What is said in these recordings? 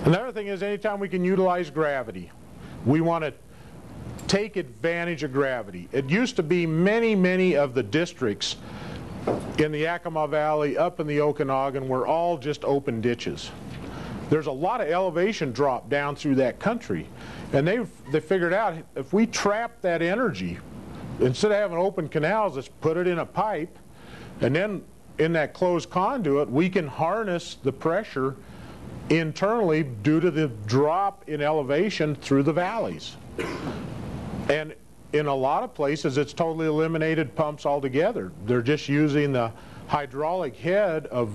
Another thing is, anytime we can utilize gravity, we want to take advantage of gravity. It used to be many of the districts in the Yakima Valley up in the Okanagan were all just open ditches. There's a lot of elevation drop down through that country, and they figured out if we trap that energy, instead of having open canals, let's put it in a pipe, and then in that closed conduit we can harness the pressure internally due to the drop in elevation through the valleys. And in a lot of places it's totally eliminated pumps altogether. They're just using the hydraulic head of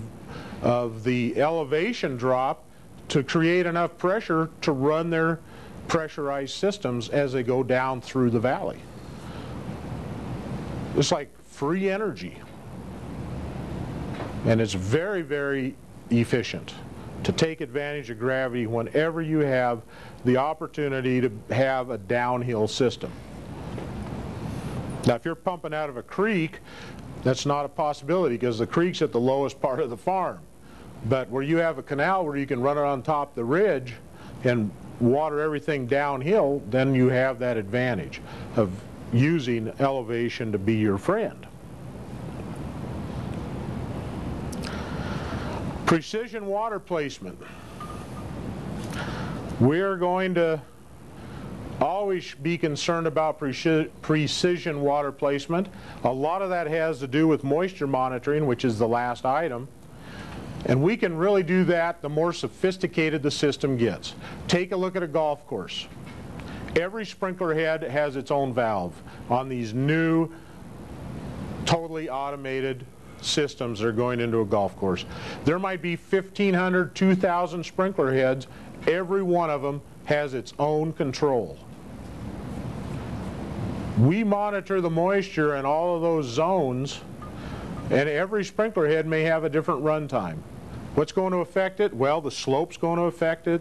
the elevation drop to create enough pressure to run their pressurized systems as they go down through the valley. It's like free energy, and it's very efficient to take advantage of gravity whenever you have the opportunity to have a downhill system. Now if you're pumping out of a creek, that's not a possibility because the creek's at the lowest part of the farm. But where you have a canal where you can run it on top of the ridge and water everything downhill, then you have that advantage of using elevation to be your friend. Precision water placement. We're going to always be concerned about precision water placement. A lot of that has to do with moisture monitoring, which is the last item. And we can really do that the more sophisticated the system gets. Take a look at a golf course. Every sprinkler head has its own valve on these new, totally automated systems that are going into a golf course. There might be 1,500, 2,000 sprinkler heads. Every one of them has its own control. We monitor the moisture in all of those zones, and every sprinkler head may have a different run time. What's going to affect it? Well, the slope's going to affect it.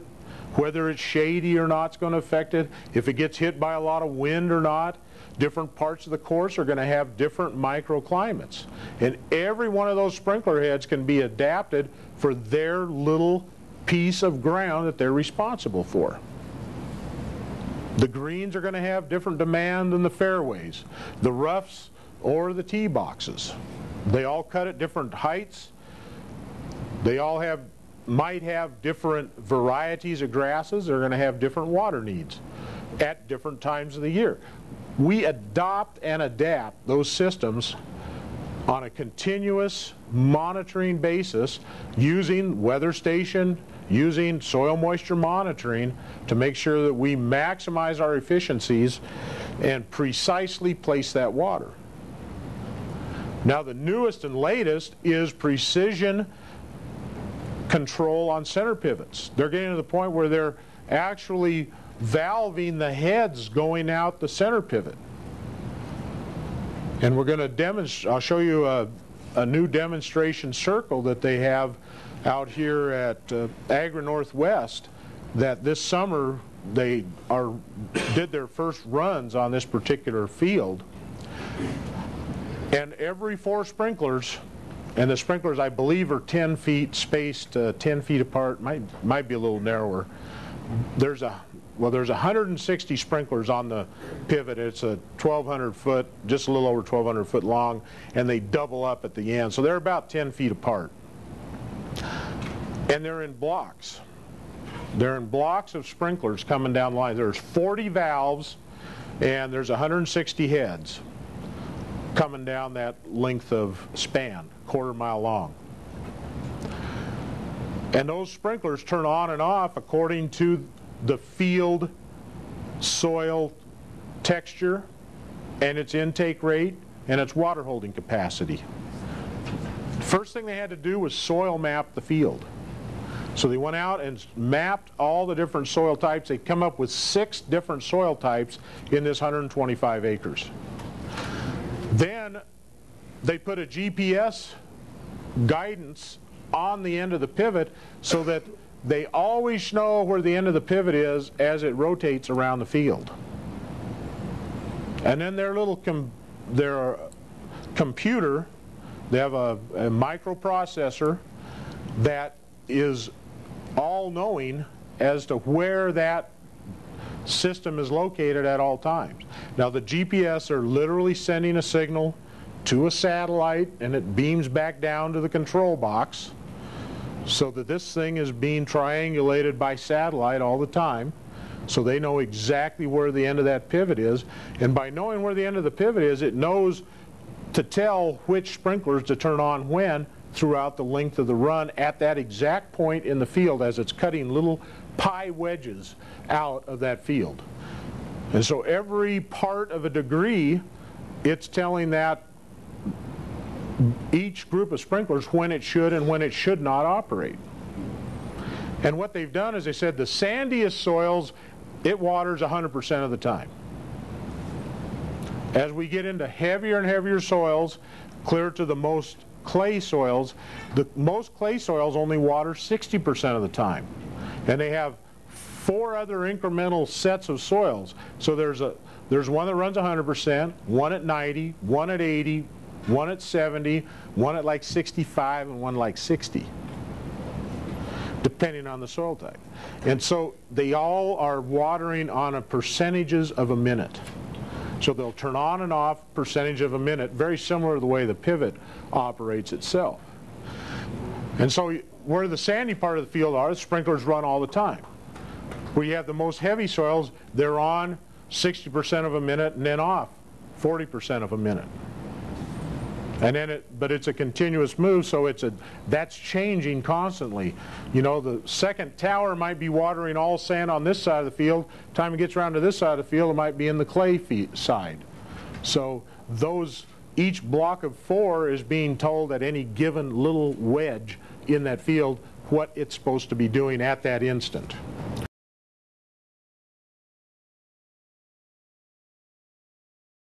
Whether it's shady or not is going to affect it. If it gets hit by a lot of wind or not. Different parts of the course are going to have different microclimates. And every one of those sprinkler heads can be adapted for their little piece of ground that they're responsible for. The greens are going to have different demand than the fairways, the roughs or the tee boxes. They all cut at different heights. They all might have different varieties of grasses. They're going to have different water needs at different times of the year. We adopt and adapt those systems on a continuous monitoring basis using weather station, using soil moisture monitoring to make sure that we maximize our efficiencies and precisely place that water. Now the newest and latest is precision control on center pivots. They're getting to the point where they're actually valving the heads going out the center pivot. And we're going to demonstrate, I'll show you a new demonstration circle that they have out here at Agri Northwest that this summer they did their first runs on this particular field. And every 4 sprinklers, and the sprinklers I believe are 10 feet spaced 10 feet apart, might be a little narrower. There's 160 sprinklers on the pivot. It's a 1,200 foot, just a little over 1,200 foot long, and they double up at the end. So they're about 10 feet apart. And they're in blocks. They're in blocks of sprinklers coming down the line. There's 40 valves, and there's 160 heads coming down that length of span, quarter-mile long. And those sprinklers turn on and off according to the field soil texture and its intake rate and its water holding capacity. First thing they had to do was soil map the field. So they went out and mapped all the different soil types. They come up with 6 different soil types in this 125 acres. Then they put a GPS guidance on the end of the pivot so that they always know where the end of the pivot is as it rotates around the field. And then their computer, they have a microprocessor that is all-knowing as to where that system is located at all times. Now the GPS are literally sending a signal to a satellite, and it beams back down to the control box, so that this thing is being triangulated by satellite all the time, so they know exactly where the end of that pivot is. And by knowing where the end of the pivot is, it knows to tell which sprinklers to turn on when throughout the length of the run at that exact point in the field as it's cutting little pie wedges out of that field. And so every part of a degree, it's telling that each group of sprinklers when it should and when it should not operate. And what they've done is they said the sandiest soils, it waters 100% of the time. As we get into heavier and heavier soils, clear to the most clay soils, the most clay soils only water 60% of the time. And they have 4 other incremental sets of soils. So there's one that runs 100%, one at 90, one at 80, one at 70, one at like 65, and one like 60, depending on the soil type. And so they all are watering on a percentages of a minute. So they'll turn on and off percentage of a minute, very similar to the way the pivot operates itself. And so where the sandy part of the field are, the sprinklers run all the time. Where you have the most heavy soils, they're on 60% of a minute and then off 40% of a minute. And then but it's a continuous move, so that's changing constantly. You know, the second tower might be watering all sand on this side of the field. Time it gets around to this side of the field, it might be in the clay side. So each block of 4 is being told at any given little wedge in that field what it's supposed to be doing at that instant.